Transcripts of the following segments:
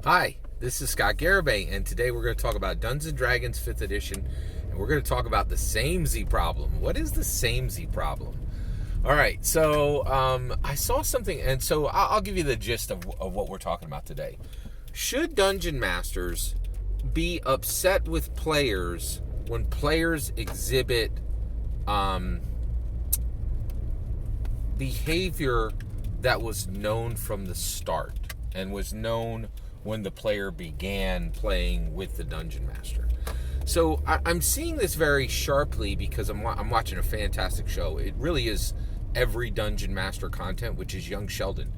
Hi, this is Scott Garibay, and today we're going to talk about Dungeons & Dragons 5th edition, and we're going to talk about the samey problem. What is the samey problem? All right, so I saw something, and so I'll give you the gist of what we're talking about today. Should Dungeon Masters be upset with players when players exhibit behavior that was known from the start and was known when the player began playing with the Dungeon Master? So I'm seeing this very sharply because I'm watching a fantastic show. It really is every Dungeon Master content, which is Young Sheldon.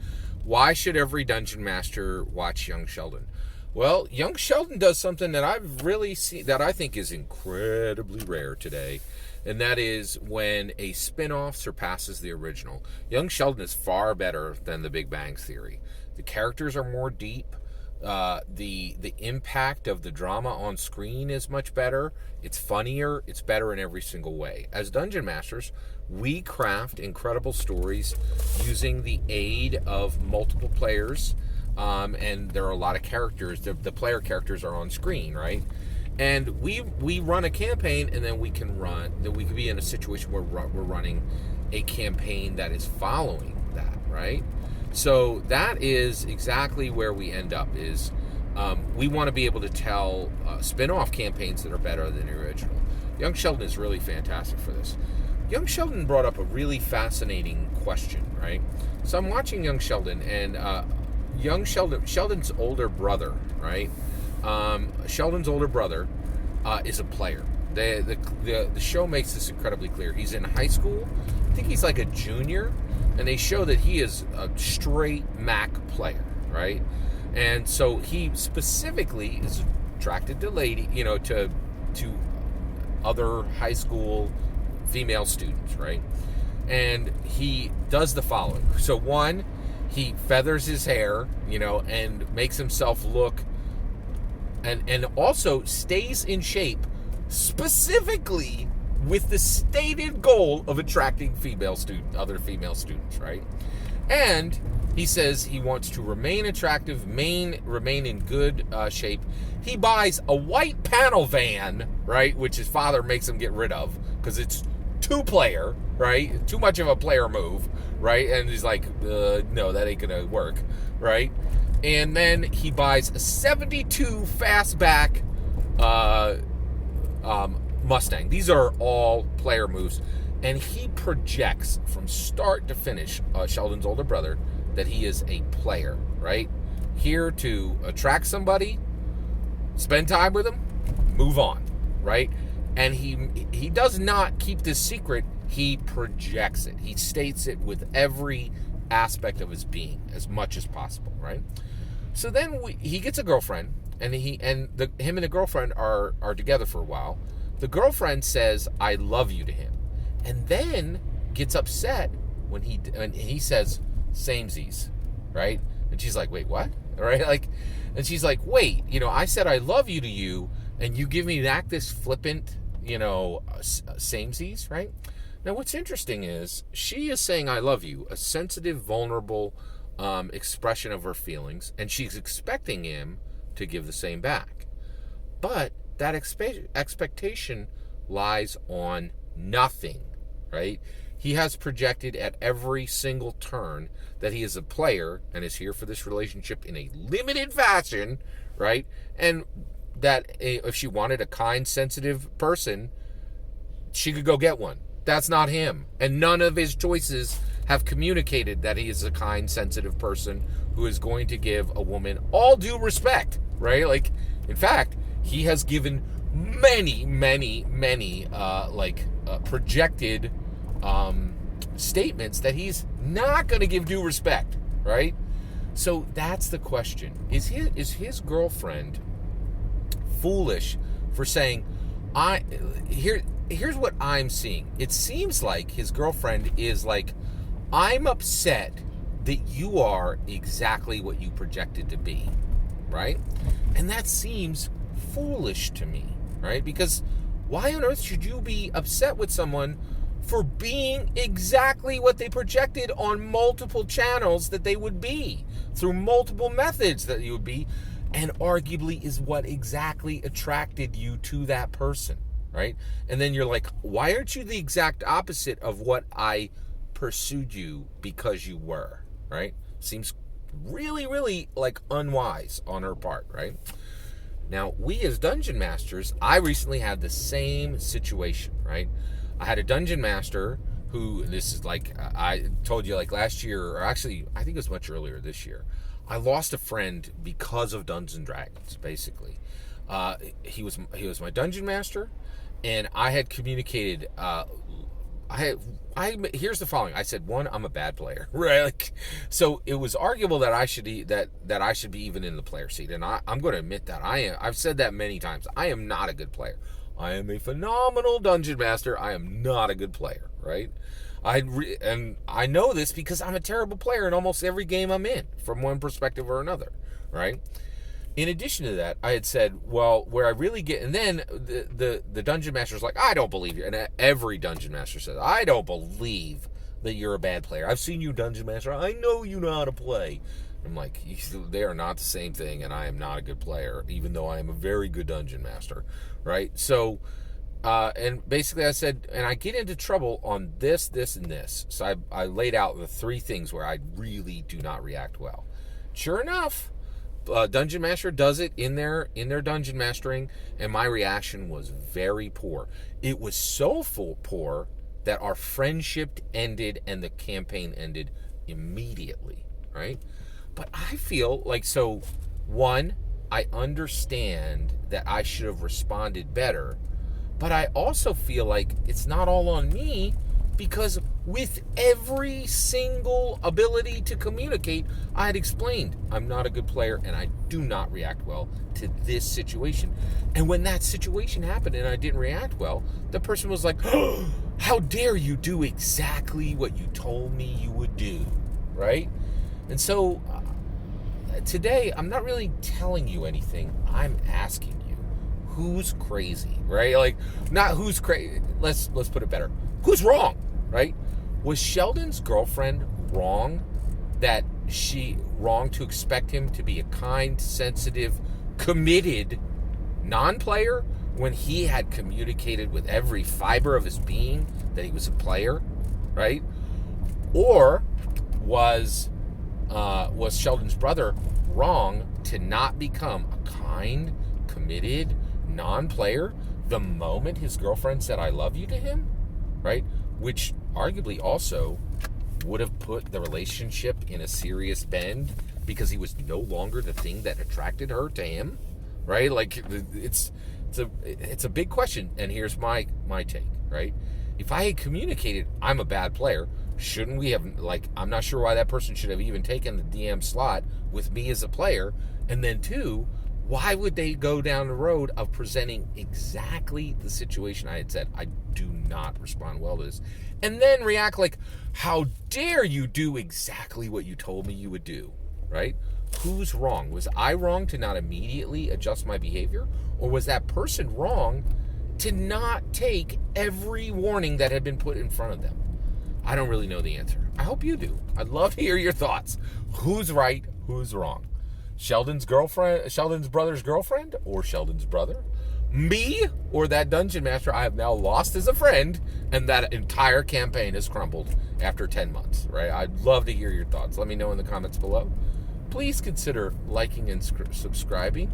Why should every Dungeon Master watch Young Sheldon? Well, Young Sheldon does something that I've really seen that I think is incredibly rare today, and that is when a spin-off surpasses the original. Young Sheldon is far better than The Big Bang Theory. The characters are more deep. The impact of the drama on screen is much better. It's funnier. It's better in every single way. As Dungeon Masters, we craft incredible stories using the aid of multiple players, and there are a lot of characters. The player characters are on screen, right? And we run a campaign, and then we can be in a situation where we're running a campaign that is following that, right? So that is exactly where we end up is we want to be able to tell spin-off campaigns that are better than the original. Young Sheldon is really fantastic for this. Young Sheldon brought up a really fascinating question, right? So I'm watching Young Sheldon, and Sheldon's older brother, right? Sheldon's older brother is a player. The show makes this incredibly clear. He's in high school. I think he's like a junior. And they show that he is a straight Mac player, right? And so he specifically is attracted to to other high school female students, right? And he does the following. So one, he feathers his hair, and makes himself look, and also stays in shape specifically with the stated goal of attracting other female students, right? And he says he wants to remain attractive, remain in good shape. He buys a white panel van, right, which his father makes him get rid of because it's two-player, right? Too much of a player move, right? And he's like, no, that ain't gonna work, right? And then he buys a 72 fastback Mustang. These are all player moves, and he projects from start to finish, Sheldon's older brother, that he is a player, right? Here to attract somebody, spend time with them, move on, right? And he does not keep this secret. He projects it. He states it with every aspect of his being as much as possible, right? So then he gets a girlfriend, and him and the girlfriend are together for a while. The girlfriend says, "I love you" to him, and then gets upset when he says samesies, right? And she's like, "Wait, what?" Right? And she's like, "Wait, I said I love you to you, and you give me this flippant, samesies, right?" Now, what's interesting is she is saying "I love you," a sensitive, vulnerable expression of her feelings, and she's expecting him to give the same back, but that expectation lies on nothing, right? He has projected at every single turn that he is a player and is here for this relationship in a limited fashion, right? And that if she wanted a kind, sensitive person, she could go get one. That's not him. And none of his choices have communicated that he is a kind, sensitive person who is going to give a woman all due respect, right? In fact, he has given many projected statements that he's not going to give due respect, right? So that's the question. Is his girlfriend foolish for saying, here's what I'm seeing. It seems like his girlfriend is like, "I'm upset that you are exactly what you projected to be," right? And that seems foolish to me, right? Because why on earth should you be upset with someone for being exactly what they projected on multiple channels that they would be, through multiple methods that you would be? and arguably is what exactly attracted you to that person, right? And then you're like, why aren't you the exact opposite of what I pursued you because you were, right? Seems really, really like unwise on her part, right? Now, we as dungeon masters, I recently had the same situation, right? I had a dungeon master who, this is like, I told you like last year, or actually, I think it was much earlier this year, I lost a friend because of Dungeons and Dragons, basically. He was my dungeon master, and I had communicated, here's the following. I said, one, I'm a bad player, right? Like, so it was arguable that I should be even in the player seat, and I'm going to admit that I've said that many times. I am not a good player. I am a phenomenal dungeon master. I am not a good player, right? And I know this because I'm a terrible player in almost every game I'm in, from one perspective or another, right? In addition to that, I had said, well, where I really get, and then the dungeon master's like, I don't believe you. And every dungeon master says, I don't believe that you're a bad player. I've seen you, dungeon master. I know you know how to play. I'm like, they are not the same thing, and I am not a good player, even though I am a very good dungeon master, right? So, and basically I said, and I get into trouble on this, and this. So I laid out the 3 things where I really do not react well. Sure enough, Dungeon Master does it in their dungeon mastering, and my reaction was very poor. It was so poor that our friendship ended and the campaign ended immediately, right? But I feel like, so, one, I understand that I should have responded better, but I also feel like it's not all on me, because with every single ability to communicate, I had explained I'm not a good player and I do not react well to this situation. And when that situation happened and I didn't react well, the person was like, oh, how dare you do exactly what you told me you would do, right? And so today, I'm not really telling you anything. I'm asking you, who's crazy, right? Like, not who's crazy. Let's put it better. Who's wrong, right? Was Sheldon's girlfriend wrong to expect him to be a kind, sensitive, committed non-player when he had communicated with every fiber of his being that he was a player, right? Or was Sheldon's brother wrong to not become a kind, committed non-player the moment his girlfriend said I love you to him, right? Which arguably also would have put the relationship in a serious bend because he was no longer the thing that attracted her to him, right? Like, it's a big question, and here's my take, right? If I had communicated I'm a bad player, shouldn't we have, like, I'm not sure why that person should have even taken the DM slot with me as a player. And then 2, why would they go down the road of presenting exactly the situation I had said? I do not respond well to this. And then react like, how dare you do exactly what you told me you would do, right? Who's wrong? Was I wrong to not immediately adjust my behavior? Or was that person wrong to not take every warning that had been put in front of them? I don't really know the answer. I hope you do. I'd love to hear your thoughts. Who's right? Who's wrong? Sheldon's brother's girlfriend, or Sheldon's brother? Me, or that dungeon master I have now lost as a friend, and that entire campaign has crumbled after 10 months, right? I'd love to hear your thoughts. Let me know in the comments below. Please consider liking and subscribing,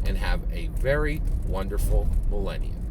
and have a very wonderful millennium.